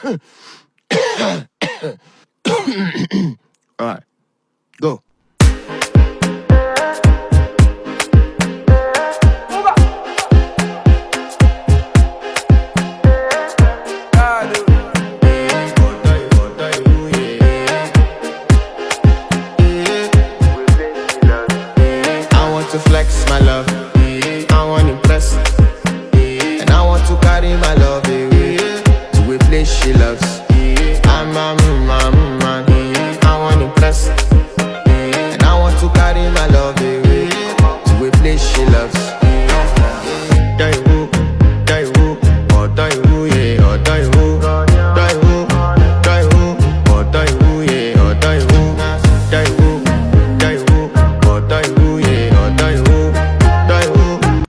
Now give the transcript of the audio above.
Alright, go. I want to flex my love, I want to impress, and I want to carry my love away to a place she loves.